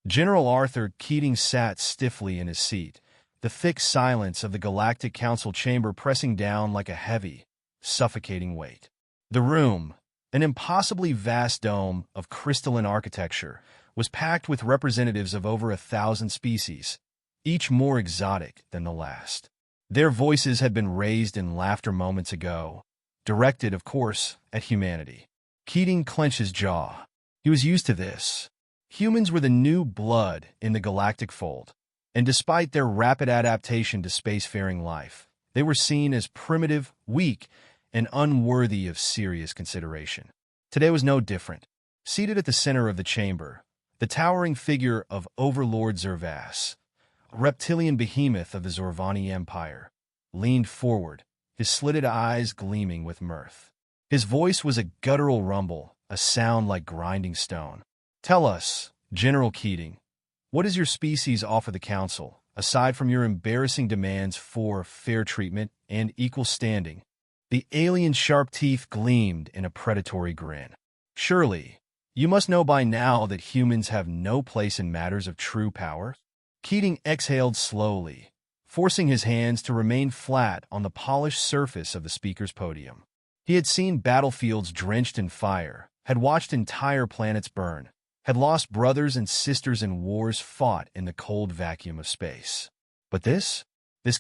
General Arthur Keating sat stiffly in his seat, the thick silence of the Galactic Council chamber pressing down like a heavy, suffocating weight. The room, an impossibly vast dome of crystalline architecture, was packed with representatives of over 1,000 species, each more exotic than the last. Their voices had been raised in laughter moments ago, directed, of course, at humanity. Keating clenched his jaw. He was used to this. Humans were the new blood in the galactic fold, and despite their rapid adaptation to spacefaring life, they were seen as primitive, weak, and unworthy of serious consideration. Today was no different. Seated at the center of the chamber, the towering figure of Overlord Zervaas, a reptilian behemoth of the Zorvani Empire, leaned forward, his slitted eyes gleaming with mirth. His voice was a guttural rumble, a sound like grinding stone. "Tell us, General Keating, what does your species offer the Council, aside from your embarrassing demands for fair treatment and equal standing?" The alien's sharp teeth gleamed in a predatory grin. "Surely, you must know by now that humans have no place in matters of true power." Keating exhaled slowly, forcing his hands to remain flat on the polished surface of the speaker's podium. He had seen battlefields drenched in fire, had watched entire planets burn, had lost brothers and sisters in wars fought in the cold vacuum of space. But this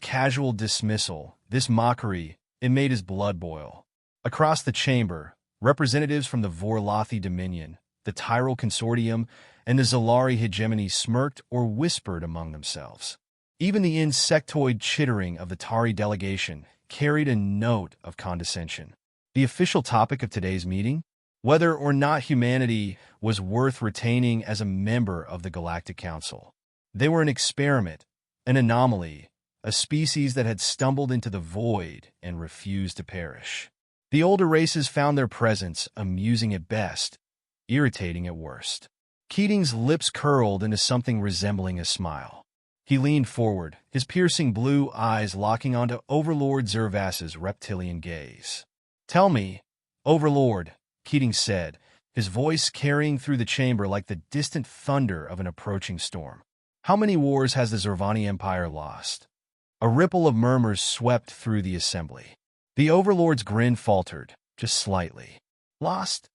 casual dismissal, this mockery, it made his blood boil. Across the chamber, representatives from the Vorlothi Dominion, the Tyrol Consortium, and the Zalari Hegemony smirked or whispered among themselves. Even the insectoid chittering of the Tari delegation carried a note of condescension. The official topic of today's meeting? Whether or not humanity was worth retaining as a member of the Galactic Council. They were an experiment, an anomaly, a species that had stumbled into the void and refused to perish. The older races found their presence amusing at best, irritating at worst. Keating's lips curled into something resembling a smile. He leaned forward, his piercing blue eyes locking onto Overlord Zervaas's reptilian gaze. "Tell me, Overlord," Keating said, his voice carrying through the chamber like the distant thunder of an approaching storm. "How many wars has the Zorvani Empire lost?" A ripple of murmurs swept through the assembly. The Overlord's grin faltered, just slightly. "Lost?"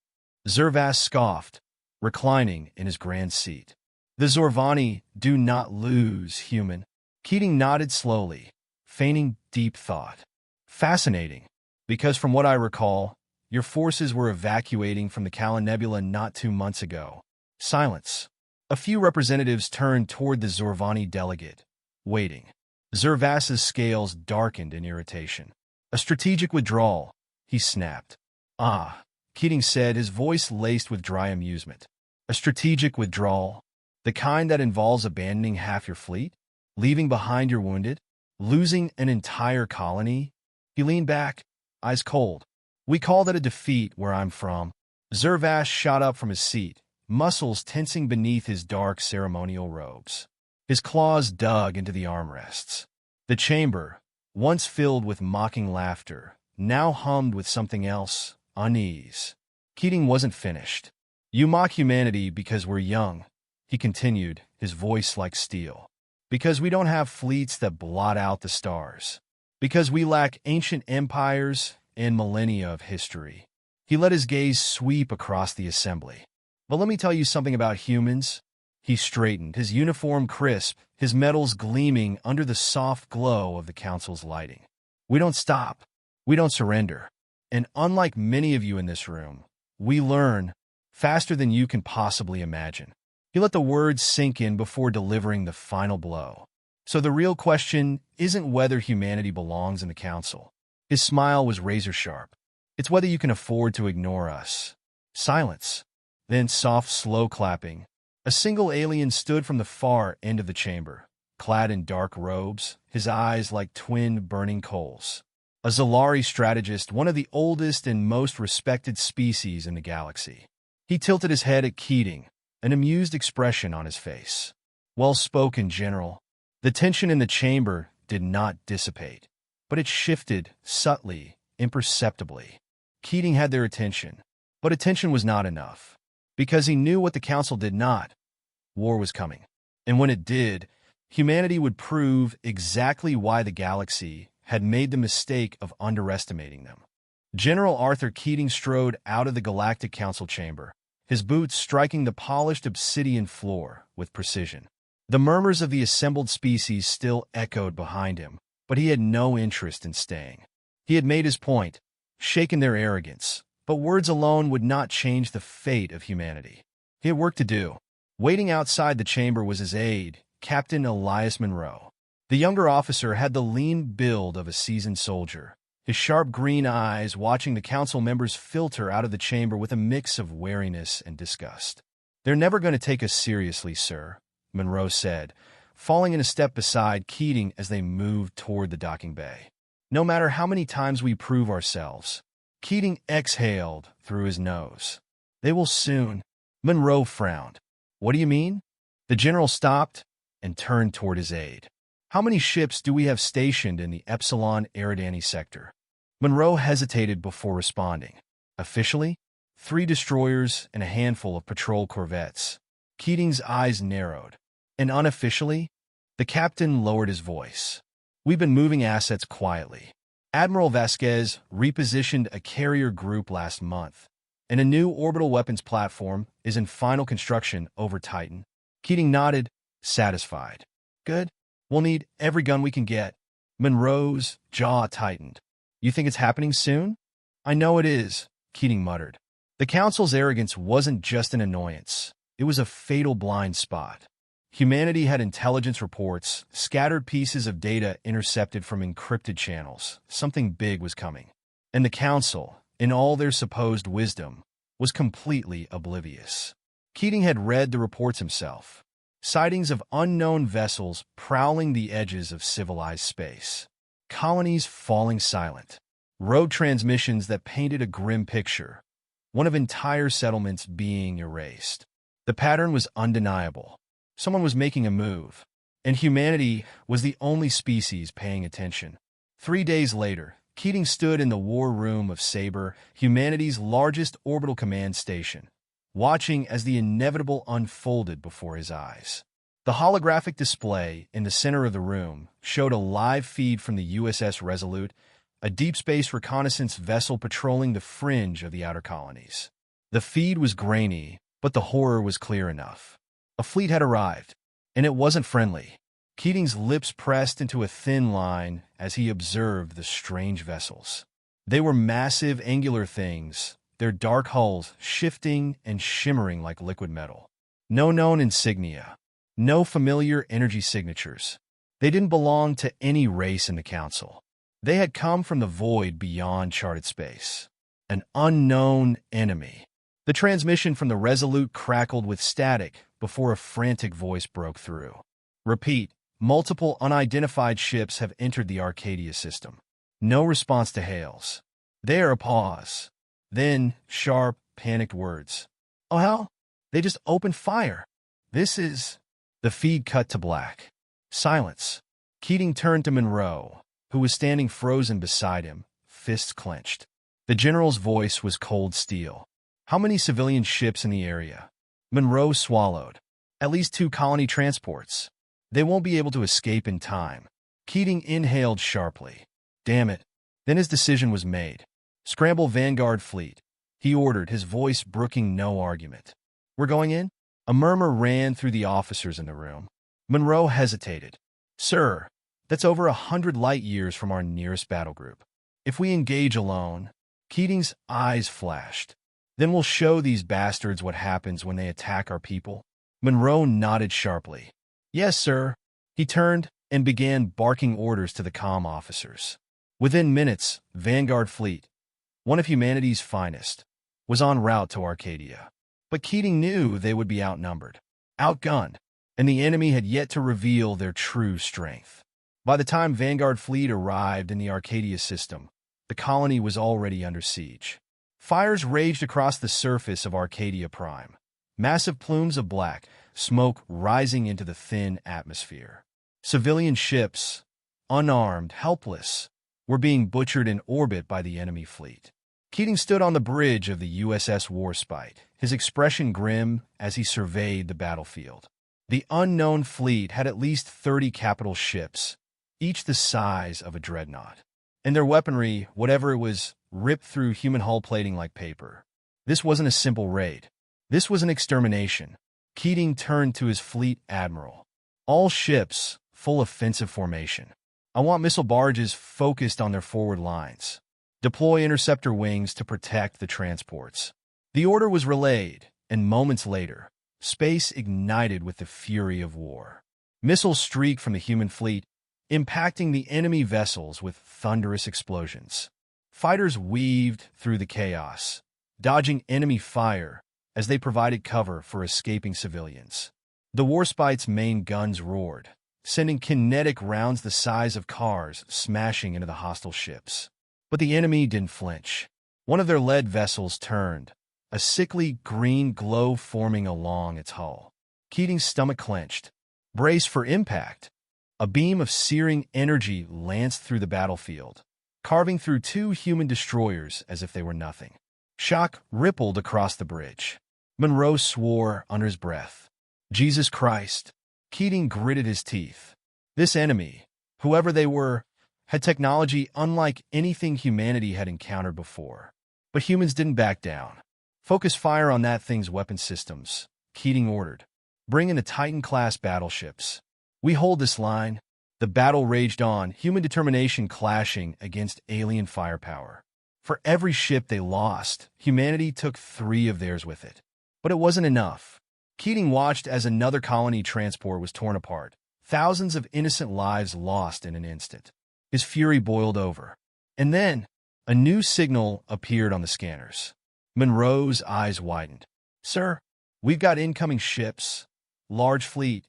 Zervaas scoffed, reclining in his grand seat. "The Zorvani do not lose, human." Keating nodded slowly, feigning deep thought. "Fascinating, because from what I recall, your forces were evacuating from the Kala Nebula not 2 months ago." Silence. A few representatives turned toward the Zorvani delegate, waiting. Zervaas's scales darkened in irritation. "A strategic withdrawal," he snapped. "Ah," Keating said, his voice laced with dry amusement. "A strategic withdrawal? The kind that involves abandoning half your fleet? Leaving behind your wounded? Losing an entire colony?" He leaned back, eyes cold. "We call that a defeat where I'm from." Zervaas shot up from his seat, muscles tensing beneath his dark ceremonial robes. His claws dug into the armrests. The chamber, once filled with mocking laughter, now hummed with something else, unease. Keating wasn't finished. "You mock humanity because we're young," he continued, his voice like steel. "Because we don't have fleets that blot out the stars. Because we lack ancient empires and millennia of history." He let his gaze sweep across the assembly. "But let me tell you something about humans." He straightened, his uniform crisp, his metals gleaming under the soft glow of the Council's lighting. "We don't stop. We don't surrender. And unlike many of you in this room, we learn faster than you can possibly imagine." He let the words sink in before delivering the final blow. "So the real question isn't whether humanity belongs in the Council." His smile was razor-sharp. "It's whether you can afford to ignore us." Silence. Then soft, slow clapping. A single alien stood from the far end of the chamber, clad in dark robes, his eyes like twin burning coals. A Zalari strategist, one of the oldest and most respected species in the galaxy. He tilted his head at Keating, an amused expression on his face. "Well spoken, General." The tension in the chamber did not dissipate, but it shifted subtly, imperceptibly. Keating had their attention, but attention was not enough, because he knew what the Council did not. war was coming. And when it did, humanity would prove exactly why the galaxy had made the mistake of underestimating them. General Arthur Keating strode out of the Galactic Council chamber, his boots striking the polished obsidian floor with precision. The murmurs of the assembled species still echoed behind him, but he had no interest in staying. He had made his point, shaken their arrogance, but words alone would not change the fate of humanity. He had work to do. Waiting outside the chamber was his aide, Captain Elias Monroe. The younger officer had the lean build of a seasoned soldier, his sharp green eyes watching the council members filter out of the chamber with a mix of wariness and disgust. "They're never going to take us seriously, sir," Monroe said, falling in a step beside Keating as they moved toward the docking bay. "No matter how many times we prove ourselves." Keating exhaled through his nose. "They will soon." Monroe frowned. "What do you mean?" The general stopped and turned toward his aide. "How many ships do we have stationed in the Epsilon Eridani sector?" Monroe hesitated before responding. "Officially, 3 destroyers and a handful of patrol corvettes." Keating's eyes narrowed. "And unofficially?" The captain lowered his voice. "We've been moving assets quietly. Admiral Vasquez repositioned a carrier group last month, and a new orbital weapons platform is in final construction over Titan." Keating nodded, satisfied. "Good. We'll need every gun we can get." Monroe's jaw tightened. "You think it's happening soon?" "I know it is," Keating muttered. The council's arrogance wasn't just an annoyance. It was a fatal blind spot. Humanity had intelligence reports, scattered pieces of data intercepted from encrypted channels. Something big was coming. And the council, in all their supposed wisdom, was completely oblivious. Keating had read the reports himself. Sightings of unknown vessels prowling the edges of civilized space. Colonies falling silent. Road transmissions that painted a grim picture. One of entire settlements being erased. The pattern was undeniable. Someone was making a move, and humanity was the only species paying attention. 3 days later, Keating stood in the war room of Sabre, humanity's largest orbital command station, watching as the inevitable unfolded before his eyes. The holographic display in the center of the room showed a live feed from the USS Resolute, a deep space reconnaissance vessel patrolling the fringe of the outer colonies. The feed was grainy, but the horror was clear enough. A fleet had arrived, and it wasn't friendly. Keating's lips pressed into a thin line as he observed the strange vessels. They were massive angular things, their dark hulls shifting and shimmering like liquid metal. No known insignia, no familiar energy signatures. They didn't belong to any race in the council. They had come from the void beyond charted space. An unknown enemy. The transmission from the Resolute crackled with static before a frantic voice broke through. "Repeat, multiple unidentified ships have entered the Arcadia system." No response to hails. There a pause. Then sharp, panicked words. "Oh hell, they just opened fire. This is..." The feed cut to black. Silence. Keating turned to Monroe, who was standing frozen beside him, fists clenched. The general's voice was cold steel. "How many civilian ships in the area?" Monroe swallowed. "At least 2 colony transports. They won't be able to escape in time." Keating inhaled sharply. Damn it. Then his decision was made. "Scramble Vanguard fleet," he ordered, his voice brooking no argument. "We're going in?" A murmur ran through the officers in the room. Monroe hesitated. "Sir, that's over 100 light years from our nearest battle group. If we engage alone..." Keating's eyes flashed. "Then we'll show these bastards what happens when they attack our people." Monroe nodded sharply. "Yes, sir." He turned and began barking orders to the comm officers. Within minutes, Vanguard Fleet, one of humanity's finest, was en route to Arcadia. But Keating knew they would be outnumbered, outgunned, and the enemy had yet to reveal their true strength. By the time Vanguard Fleet arrived in the Arcadia system, the colony was already under siege. Fires raged across the surface of Arcadia Prime, massive plumes of black smoke rising into the thin atmosphere. Civilian ships, unarmed, helpless, were being butchered in orbit by the enemy fleet. Keating stood on the bridge of the USS Warspite, his expression grim as he surveyed the battlefield. The unknown fleet had at least 30 capital ships, each the size of a dreadnought. And their weaponry, whatever it was, ripped through human hull plating like paper. This wasn't a simple raid. This was an extermination. Keating turned to his fleet admiral. All ships, full offensive formation. I want missile barges focused on their forward lines. Deploy interceptor wings to protect the transports. The order was relayed, and moments later, space ignited with the fury of war. Missiles streaked from the human fleet, impacting the enemy vessels with thunderous explosions. Fighters weaved through the chaos, dodging enemy fire as they provided cover for escaping civilians. The Warspite's main guns roared, sending kinetic rounds the size of cars smashing into the hostile ships. But the enemy didn't flinch. One of their lead vessels turned, a sickly green glow forming along its hull. Keating's stomach clenched. Brace for impact. A beam of searing energy lanced through the battlefield, carving through two human destroyers as if they were nothing. Shock rippled across the bridge. Monroe swore under his breath. Jesus Christ! Keating gritted his teeth. This enemy, whoever they were, had technology unlike anything humanity had encountered before. But humans didn't back down. Focus fire on that thing's weapon systems, Keating ordered. Bring in the Titan-class battleships. We hold this line. The battle raged on, human determination clashing against alien firepower. For every ship they lost, humanity took 3 of theirs with it. But it wasn't enough. Keating watched as another colony transport was torn apart, thousands of innocent lives lost in an instant. His fury boiled over. And then, a new signal appeared on the scanners. Monroe's eyes widened. Sir, we've got incoming ships. Large fleet.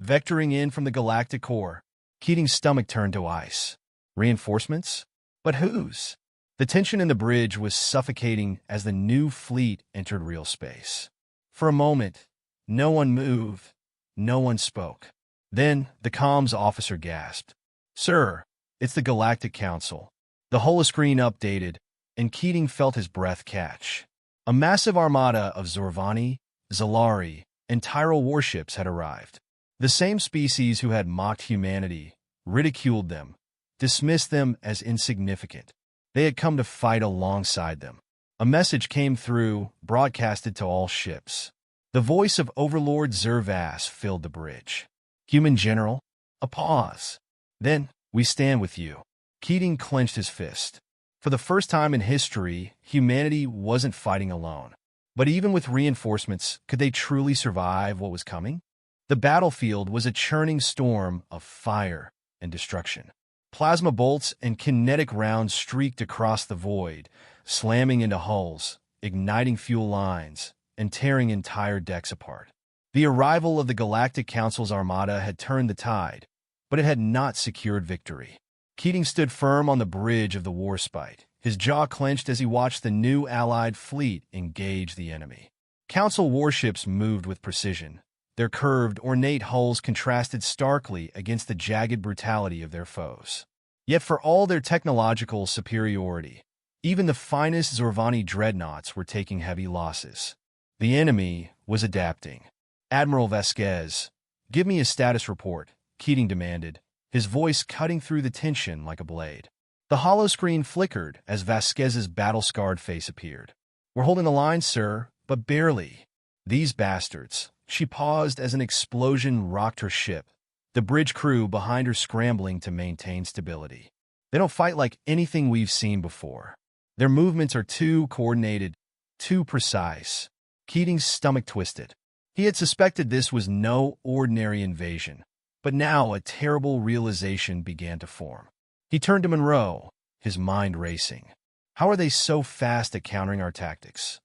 Vectoring in from the Galactic Core. Keating's stomach turned to ice. Reinforcements? But whose? The tension in the bridge was suffocating as the new fleet entered real space. For a moment, no one moved. No one spoke. Then, the comms officer gasped. Sir, it's the Galactic Council. The holoscreen updated, and Keating felt his breath catch. A massive armada of Zorvani, Zalari, and Tyrol warships had arrived. The same species who had mocked humanity, ridiculed them, dismissed them as insignificant. They had come to fight alongside them. A message came through, broadcasted to all ships. The voice of Overlord Zervas filled the bridge. Human General? A pause. Then, we stand with you. Keating clenched his fist. For the first time in history, humanity wasn't fighting alone. But even with reinforcements, could they truly survive what was coming? The battlefield was a churning storm of fire and destruction. Plasma bolts and kinetic rounds streaked across the void, slamming into hulls, igniting fuel lines, and tearing entire decks apart. The arrival of the Galactic Council's armada had turned the tide, but it had not secured victory. Keating stood firm on the bridge of the Warspite, his jaw clenched as he watched the new Allied fleet engage the enemy. Council warships moved with precision. Their curved, ornate hulls contrasted starkly against the jagged brutality of their foes. Yet for all their technological superiority, even the finest Zorvani dreadnoughts were taking heavy losses. The enemy was adapting. Admiral Vasquez, give me a status report, Keating demanded, his voice cutting through the tension like a blade. The holoscreen flickered as Vasquez's battle-scarred face appeared. We're holding the line, sir, but barely. These bastards. She paused as an explosion rocked her ship, the bridge crew behind her scrambling to maintain stability. They don't fight like anything we've seen before. Their movements are too coordinated, too precise. Keating's stomach twisted. He had suspected this was no ordinary invasion, but now a terrible realization began to form. He turned to Monroe, his mind racing. How are they so fast at countering our tactics?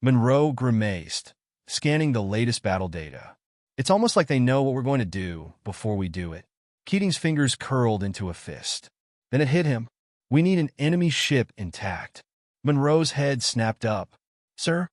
Monroe grimaced, scanning the latest battle data. It's almost like they know what we're going to do before we do it. Keating's fingers curled into a fist. Then it hit him. We need an enemy ship intact. Monroe's head snapped up. Sir,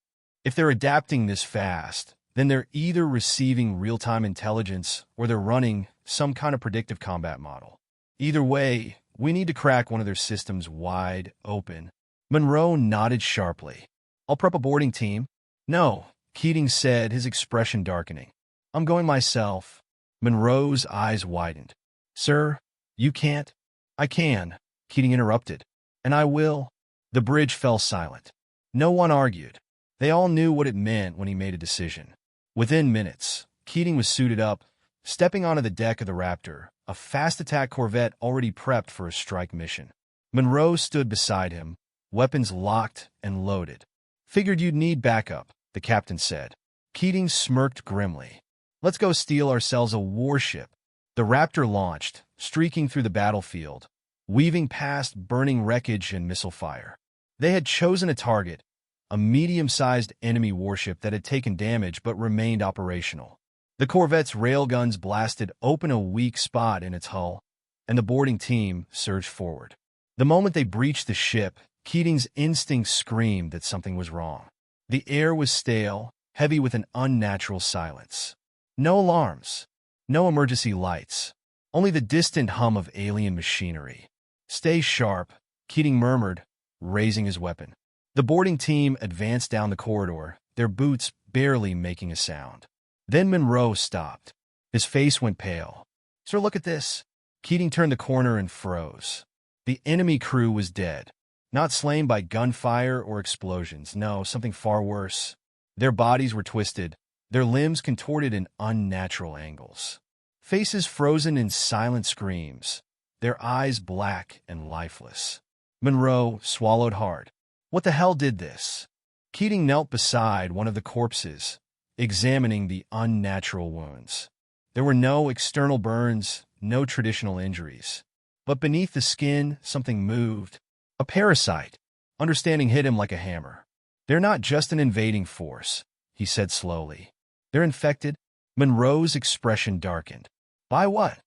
if they're adapting this fast, then they're either receiving real-time intelligence or they're running some kind of predictive combat model. Either way, we need to crack one of their systems wide open. Monroe nodded sharply. I'll prep a boarding team. No, Keating said, his expression darkening. I'm going myself. Monroe's eyes widened. Sir, you can't. I can, Keating interrupted. And I will. The bridge fell silent. No one argued. They all knew what it meant when he made a decision. Within minutes, Keating was suited up, stepping onto the deck of the Raptor, a fast-attack corvette already prepped for a strike mission. Monroe stood beside him, weapons locked and loaded. Figured you'd need backup, the captain said. Keating smirked grimly. Let's go steal ourselves a warship. The Raptor launched, streaking through the battlefield, weaving past burning wreckage and missile fire. They had chosen a target, a medium-sized enemy warship that had taken damage but remained operational. The corvette's railguns blasted open a weak spot in its hull, and the boarding team surged forward. The moment they breached the ship, Keating's instincts screamed that something was wrong. The air was stale, heavy with an unnatural silence. No alarms, no emergency lights, only the distant hum of alien machinery. Stay sharp, Keating murmured, raising his weapon. The boarding team advanced down the corridor, their boots barely making a sound. Then Monroe stopped. His face went pale. Sir, look at this. Keating turned the corner and froze. The enemy crew was dead. Not slain by gunfire or explosions. No, something far worse. Their bodies were twisted, their limbs contorted in unnatural angles. Faces frozen in silent screams, their eyes black and lifeless. Monroe swallowed hard. What the hell did this? Keating knelt beside one of the corpses, examining the unnatural wounds. There were no external burns, no traditional injuries. But beneath the skin, something moved. A parasite. Understanding hit him like a hammer. They're not just an invading force, he said slowly. They're infected. Monroe's expression darkened. By what?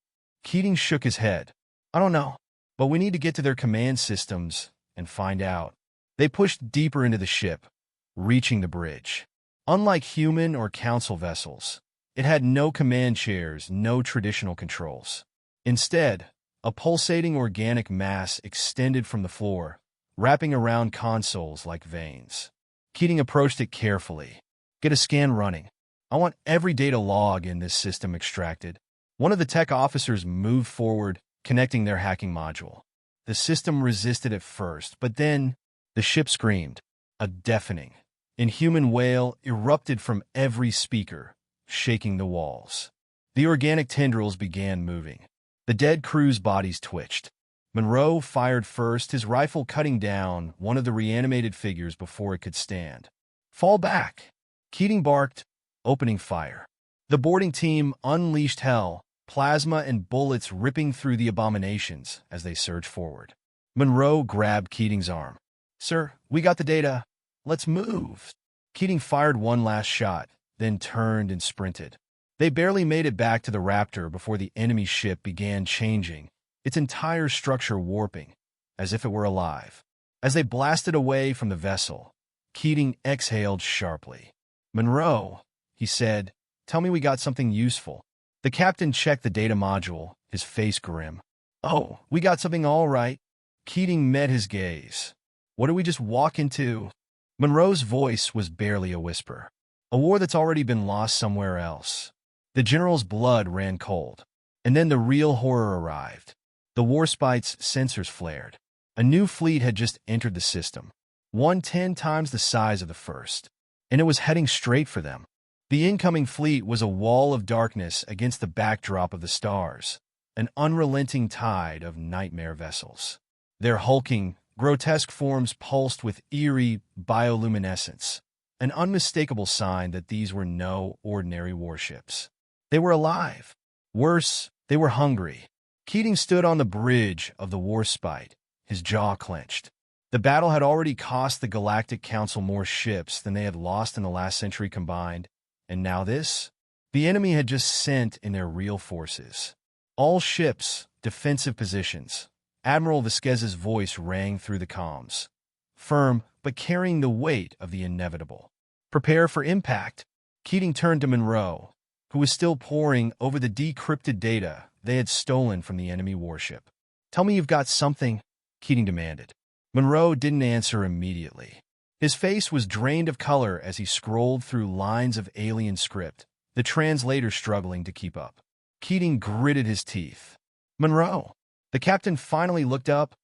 Keating shook his head. I don't know, but we need to get to their command systems and find out. They pushed deeper into the ship, reaching the bridge. Unlike human or council vessels, it had no command chairs, no traditional controls. Instead, a pulsating organic mass extended from the floor, wrapping around consoles like veins. Keating approached it carefully. Get a scan running. I want every data log in this system extracted. One of the tech officers moved forward, connecting their hacking module. The system resisted at first, but then the ship screamed. A deafening, inhuman wail erupted from every speaker, shaking the walls. The organic tendrils began moving. The dead crew's bodies twitched. Monroe fired first, his rifle cutting down one of the reanimated figures before it could stand. Fall back! Keating barked, opening fire. The boarding team unleashed hell, plasma and bullets ripping through the abominations as they surged forward. Monroe grabbed Keating's arm. Sir, we got the data. Let's move. Keating fired one last shot, then turned and sprinted. They barely made it back to the Raptor before the enemy ship began changing, its entire structure warping, as if it were alive. As they blasted away from the vessel, Keating exhaled sharply. Monroe, he said, tell me we got something useful. The captain checked the data module, his face grim. Oh, we got something all right. Keating met his gaze. What did we just walk into? Monroe's voice was barely a whisper. A war that's already been lost somewhere else. The general's blood ran cold. And then the real horror arrived. The Warspite's sensors flared. A new fleet had just entered the system, one 10 times the size of the first, and it was heading straight for them. The incoming fleet was a wall of darkness against the backdrop of the stars, an unrelenting tide of nightmare vessels. Their hulking, grotesque forms pulsed with eerie bioluminescence, an unmistakable sign that these were no ordinary warships. They were alive. Worse, they were hungry. Keating stood on the bridge of the Warspite, his jaw clenched. The battle had already cost the Galactic Council more ships than they had lost in the last century combined, and now this? The enemy had just sent in their real forces. All ships, defensive positions. Admiral Vasquez's voice rang through the comms, firm but carrying the weight of the inevitable. Prepare for impact. Keating turned to Monroe, who was still poring over the decrypted data they had stolen from the enemy warship. Tell me you've got something, Keating demanded. Monroe didn't answer immediately. His face was drained of color as he scrolled through lines of alien script, the translator struggling to keep up. Keating gritted his teeth. "Monroe." The captain finally looked up,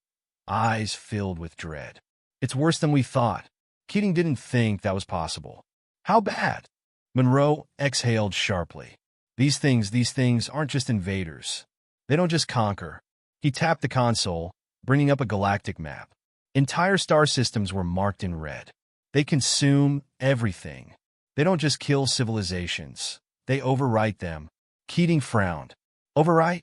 eyes filled with dread. "It's worse than we thought." Keating didn't think that was possible. "How bad?" Monroe exhaled sharply. These things aren't just invaders. They don't just conquer." He tapped the console, bringing up a galactic map. Entire star systems were marked in red. They consume everything. They don't just kill civilizations. They overwrite them. Keating frowned. "Overwrite?"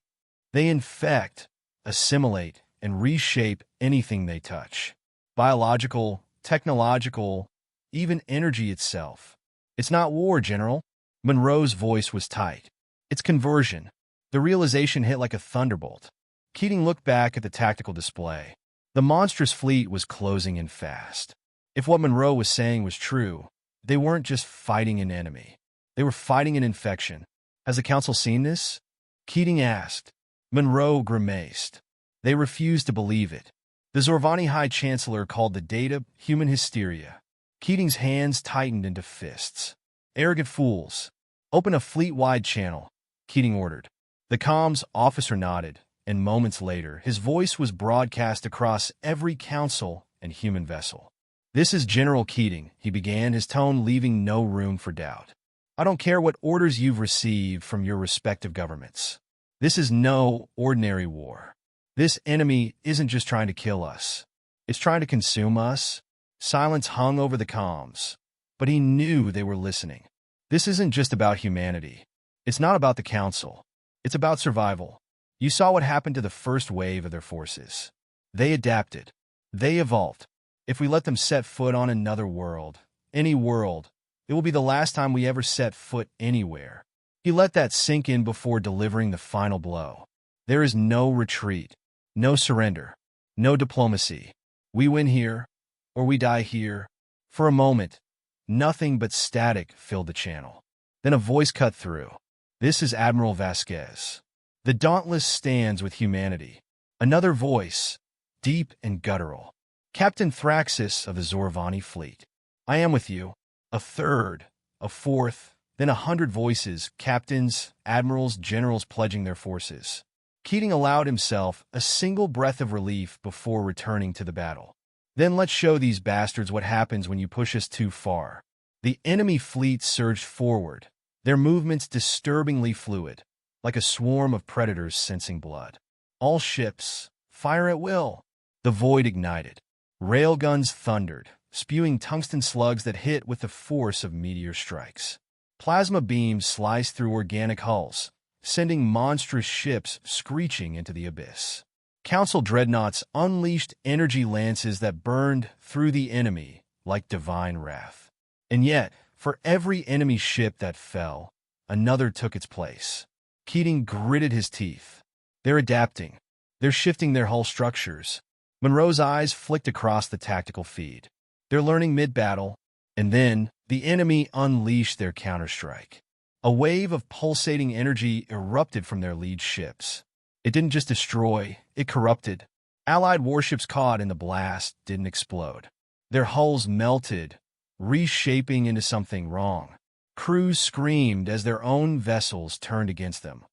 "They infect, assimilate, and reshape anything they touch. Biological, technological, even energy itself. It's not war, General." Monroe's voice was tight. "It's conversion." The realization hit like a thunderbolt. Keating looked back at the tactical display. The monstrous fleet was closing in fast. If what Monroe was saying was true, they weren't just fighting an enemy. They were fighting an infection. "Has the Council seen this?" Keating asked. Monroe grimaced. They refused to believe it. The Zorvani High Chancellor called the data human hysteria. Keating's hands tightened into fists. "Arrogant fools. Open a fleet-wide channel," Keating ordered. The comms officer nodded, and moments later, his voice was broadcast across every council and human vessel. "This is General Keating," he began, his tone leaving no room for doubt. "I don't care what orders you've received from your respective governments. This is no ordinary war. This enemy isn't just trying to kill us. It's trying to consume us." Silence hung over the comms, but he knew they were listening. This isn't just about humanity. It's not about the Council. It's about survival. You saw what happened to the first wave of their forces. They adapted. They evolved. If we let them set foot on another world, any world, it will be the last time we ever set foot anywhere. He let that sink in before delivering the final blow. There is no retreat, no surrender, no diplomacy. We win here, or we die here. For a moment, nothing but static filled the channel. Then a voice cut through. "This is Admiral Vasquez. The Dauntless stands with humanity." Another voice, deep and guttural. "Captain Thraxis of the Zorvani fleet. I am with you." A third, a fourth, then 100 voices, captains, admirals, generals pledging their forces. Keating allowed himself a single breath of relief before returning to the battle. "Then let's show these bastards what happens when you push us too far." The enemy fleet surged forward, their movements disturbingly fluid, like a swarm of predators sensing blood. All ships, fire at will. The void ignited. Railguns thundered, spewing tungsten slugs that hit with the force of meteor strikes. Plasma beams sliced through organic hulls, sending monstrous ships screeching into the abyss. Council dreadnoughts unleashed energy lances that burned through the enemy like divine wrath. And yet, for every enemy ship that fell, another took its place. Keating gritted his teeth. They're adapting. They're shifting their hull structures. Monroe's eyes flicked across the tactical feed. They're learning mid-battle, and then the enemy unleashed their counterstrike. A wave of pulsating energy erupted from their lead ships. It didn't just destroy, it corrupted. Allied warships caught in the blast didn't explode. Their hulls melted, reshaping into something wrong. Crews screamed as their own vessels turned against them,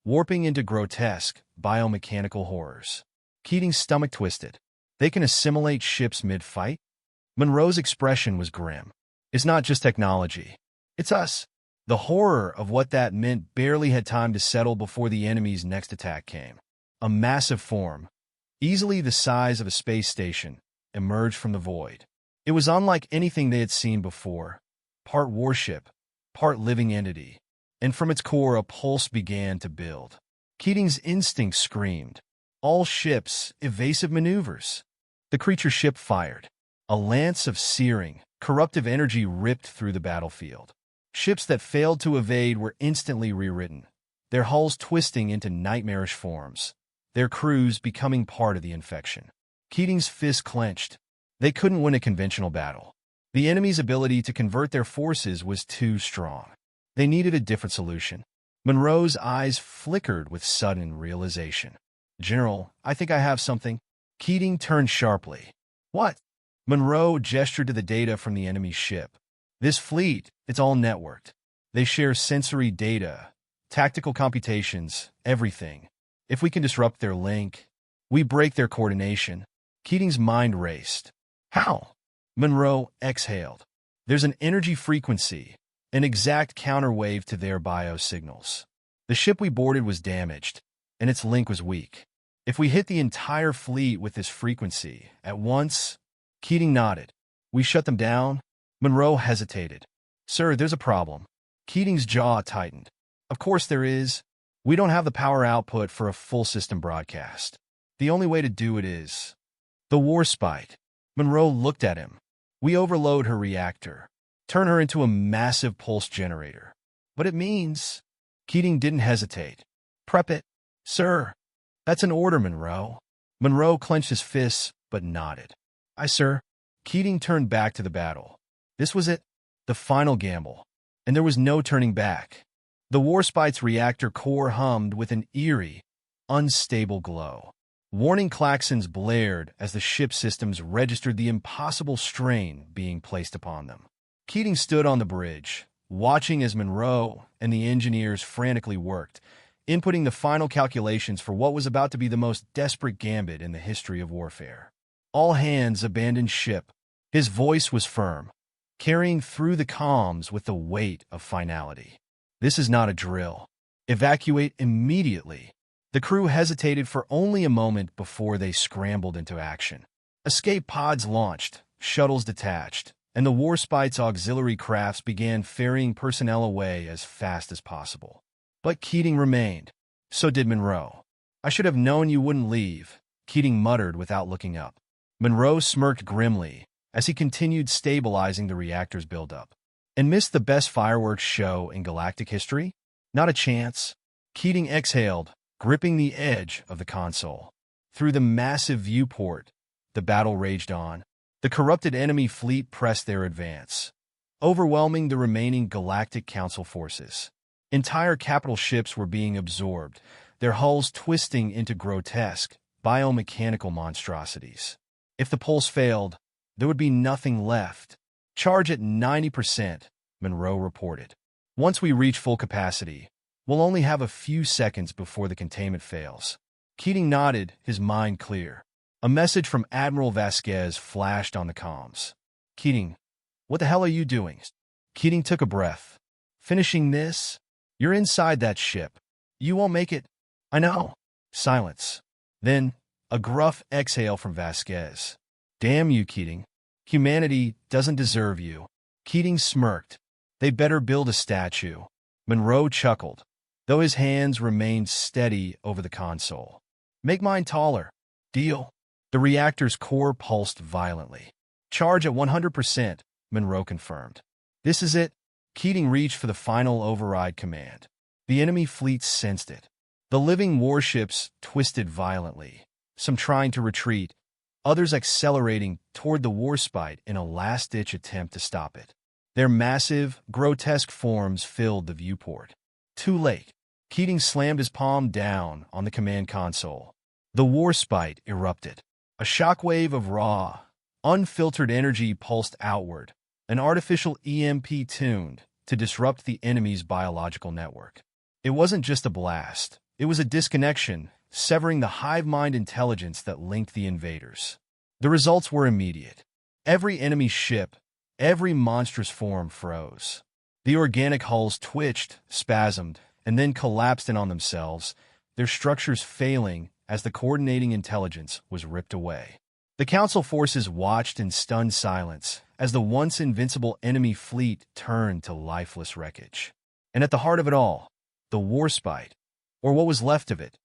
warping into grotesque, biomechanical horrors. Keating's stomach twisted. They can assimilate ships mid-fight? Monroe's expression was grim. It's not just technology. It's us. The horror of what that meant barely had time to settle before the enemy's next attack came. A massive form, easily the size of a space station, emerged from the void. It was unlike anything they had seen before. Part warship, part living entity. And from its core a pulse began to build. Keating's instinct screamed. All ships, evasive maneuvers. The creature ship fired. A lance of searing, corruptive energy ripped through the battlefield. Ships that failed to evade were instantly rewritten, their hulls twisting into nightmarish forms, their crews becoming part of the infection. Keating's fists clenched. They couldn't win a conventional battle. The enemy's ability to convert their forces was too strong. They needed a different solution. Monroe's eyes flickered with sudden realization. "General, I think I have something." Keating turned sharply. "What?" Monroe gestured to the data from the enemy ship. "This fleet, it's all networked. They share sensory data, tactical computations, everything. If we can disrupt their link, we break their coordination. Keating's mind raced. How? Monroe exhaled. There's an energy frequency, an exact counterwave to their biosignals. The ship we boarded was damaged, and its link was weak. If we hit the entire fleet with this frequency at once, Keating nodded. We shut them down? Monroe hesitated. Sir, there's a problem. Keating's jaw tightened. Of course there is. We don't have the power output for a full system broadcast. The only way to do it is the warspite. Monroe looked at him. We overload her reactor, turn her into a massive pulse generator. But it means... Keating didn't hesitate. Prep it. Sir, that's an order, Monroe. Monroe clenched his fists, but nodded. Aye, sir. Keating turned back to the battle. This was it, the final gamble. And there was no turning back. The warspite's reactor core hummed with an eerie, unstable glow. Warning klaxons blared as the ship systems registered the impossible strain being placed upon them. Keating stood on the bridge, watching as Monroe and the engineers frantically worked, inputting the final calculations for what was about to be the most desperate gambit in the history of warfare. All hands abandoned ship. His voice was firm, carrying through the comms with the weight of finality. This is not a drill. Evacuate immediately. The crew hesitated for only a moment before they scrambled into action. Escape pods launched, shuttles detached, and the warspite's auxiliary crafts began ferrying personnel away as fast as possible. But Keating remained. So did Monroe. I should have known you wouldn't leave, Keating muttered without looking up. Monroe smirked grimly as he continued stabilizing the reactor's buildup. And missed the best fireworks show in galactic history? Not a chance. Keating exhaled, gripping the edge of the console. Through the massive viewport, the battle raged on. The corrupted enemy fleet pressed their advance, overwhelming the remaining Galactic Council forces. Entire capital ships were being absorbed, their hulls twisting into grotesque, biomechanical monstrosities. If the pulse failed, there would be nothing left. Charge at 90%, Monroe reported. Once we reach full capacity, we'll only have a few seconds before the containment fails. Keating nodded, his mind clear. A message from Admiral Vasquez flashed on the comms. Keating, what the hell are you doing? Keating took a breath. Finishing this? You're inside that ship. You won't make it. I know. Silence. Then, a gruff exhale from Vasquez. Damn you, Keating. Humanity doesn't deserve you. Keating smirked. They better build a statue. Monroe chuckled, though his hands remained steady over the console. Make mine taller. Deal. The reactor's core pulsed violently. Charge at 100%, Monroe confirmed. This is it. Keating reached for the final override command. The enemy fleet sensed it. The living warships twisted violently, some trying to retreat, others accelerating toward the warspite in a last-ditch attempt to stop it. Their massive, grotesque forms filled the viewport. Too late. Keating slammed his palm down on the command console. The warspite erupted. A shockwave of raw, unfiltered energy pulsed outward, an artificial EMP tuned to disrupt the enemy's biological network. It wasn't just a blast. It was a disconnection, severing the hive mind intelligence that linked the invaders. The results were immediate. Every enemy ship, every monstrous form froze. The organic hulls twitched, spasmed, and then collapsed in on themselves, their structures failing as the coordinating intelligence was ripped away. The Council forces watched in stunned silence as the once invincible enemy fleet turned to lifeless wreckage. And at the heart of it all, the warspite, or what was left of it,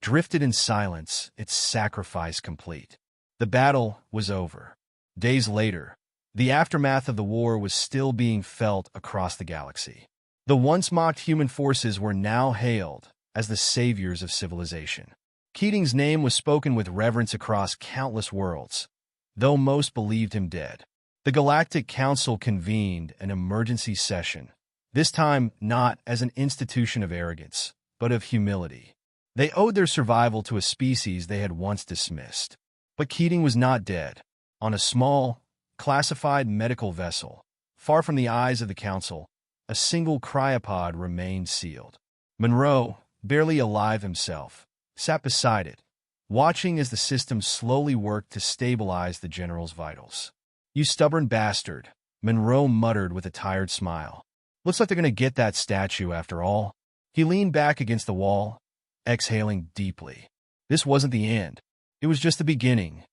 drifted in silence, its sacrifice complete. The battle was over. Days later, the aftermath of the war was still being felt across the galaxy. The once mocked human forces were now hailed as the saviors of civilization. Keating's name was spoken with reverence across countless worlds, though most believed him dead. The Galactic Council convened an emergency session, this time not as an institution of arrogance, but of humility. They owed their survival to a species they had once dismissed. But Keating was not dead. On a small, classified medical vessel, far from the eyes of the Council, a single cryopod remained sealed. Monroe, barely alive himself, sat beside it, watching as the system slowly worked to stabilize the general's vitals. "You stubborn bastard," Monroe muttered with a tired smile. "Looks like they're going to get that statue after all." He leaned back against the wall, exhaling deeply. This wasn't the end. It was just the beginning.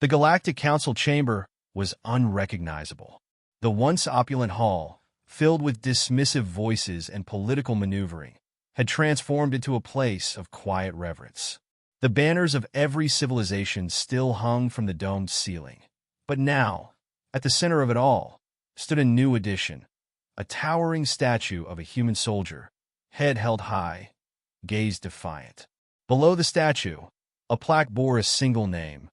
The Galactic Council chamber was unrecognizable. The once opulent hall, filled with dismissive voices and political maneuvering, had transformed into a place of quiet reverence. The banners of every civilization still hung from the domed ceiling. But now, at the center of it all, stood a new addition, a towering statue of a human soldier, head held high, gaze defiant. Below the statue, a plaque bore a single name,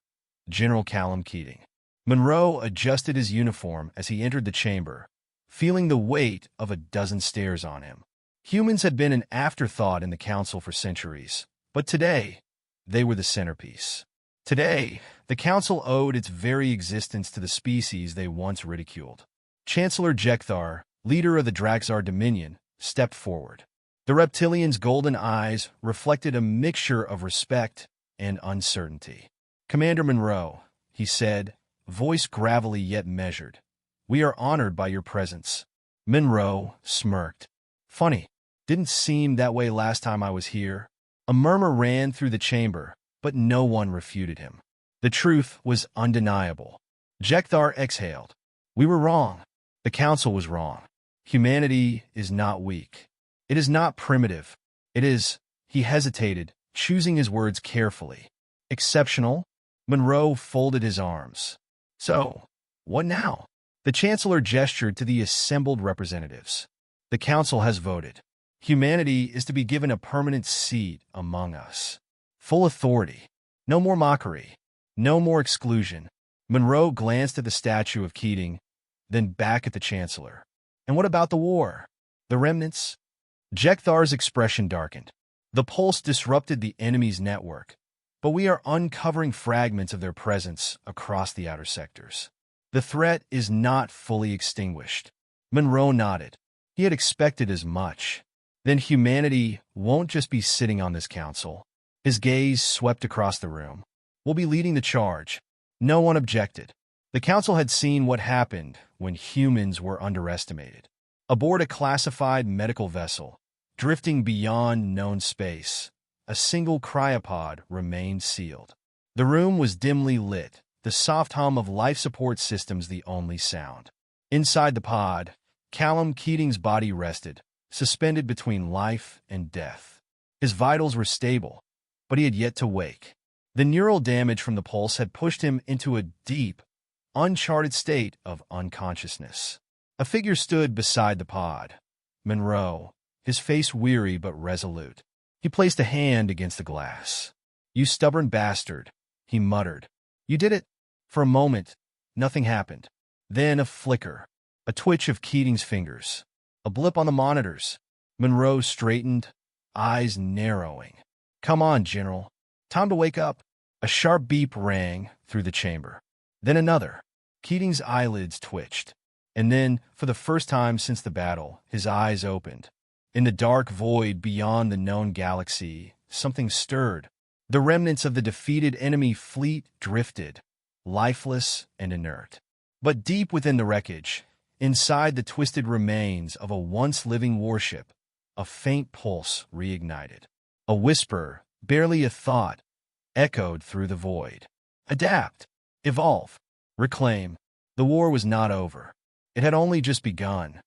General Callum Keating. Monroe adjusted his uniform as he entered the chamber, feeling the weight of a dozen stares on him. Humans had been an afterthought in the council for centuries, but today, they were the centerpiece. Today, the council owed its very existence to the species they once ridiculed. Chancellor Jekthar, leader of the Draxar Dominion, stepped forward. The reptilian's golden eyes reflected a mixture of respect and uncertainty. "Commander Monroe," he said, voice gravelly yet measured, "we are honored by your presence." Monroe smirked. "Funny, didn't seem that way last time I was here." A murmur ran through the chamber, but no one refuted him. The truth was undeniable. Jekthar exhaled. "We were wrong. The council was wrong. Humanity is not weak. It is not primitive. It is," he hesitated, choosing his words carefully, "exceptional." Monroe folded his arms. "So, what now?" The chancellor gestured to the assembled representatives. "The council has voted. Humanity is to be given a permanent seat among us. Full authority. No more mockery. No more exclusion." Monroe glanced at the statue of Keating, then back at the chancellor. "And what about the war? The remnants?" Jekthar's expression darkened. "The pulse disrupted the enemy's network, but we are uncovering fragments of their presence across the outer sectors. The threat is not fully extinguished." Monroe nodded. He had expected as much. "Then humanity won't just be sitting on this council." His gaze swept across the room. "We'll be leading the charge." No one objected. The council had seen what happened when humans were underestimated. Aboard a classified medical vessel, drifting beyond known space, a single cryopod remained sealed. The room was dimly lit, the soft hum of life support systems the only sound. Inside the pod, Callum Keating's body rested, suspended between life and death. His vitals were stable, but he had yet to wake. The neural damage from the pulse had pushed him into a deep, uncharted state of unconsciousness. A figure stood beside the pod. Monroe, his face weary but resolute. He placed a hand against the glass. "You stubborn bastard," he muttered. "You did it." For a moment, nothing happened. Then a flicker, a twitch of Keating's fingers, a blip on the monitors. Monroe straightened, eyes narrowing. "Come on, General. Time to wake up." A sharp beep rang through the chamber. Then another. Keating's eyelids twitched. And then, for the first time since the battle, his eyes opened. In the dark void beyond the known galaxy, something stirred. The remnants of the defeated enemy fleet drifted, lifeless and inert. But deep within the wreckage, inside the twisted remains of a once-living warship, a faint pulse reignited. A whisper, barely a thought, echoed through the void. "Adapt. Evolve. Reclaim." The war was not over. It had only just begun.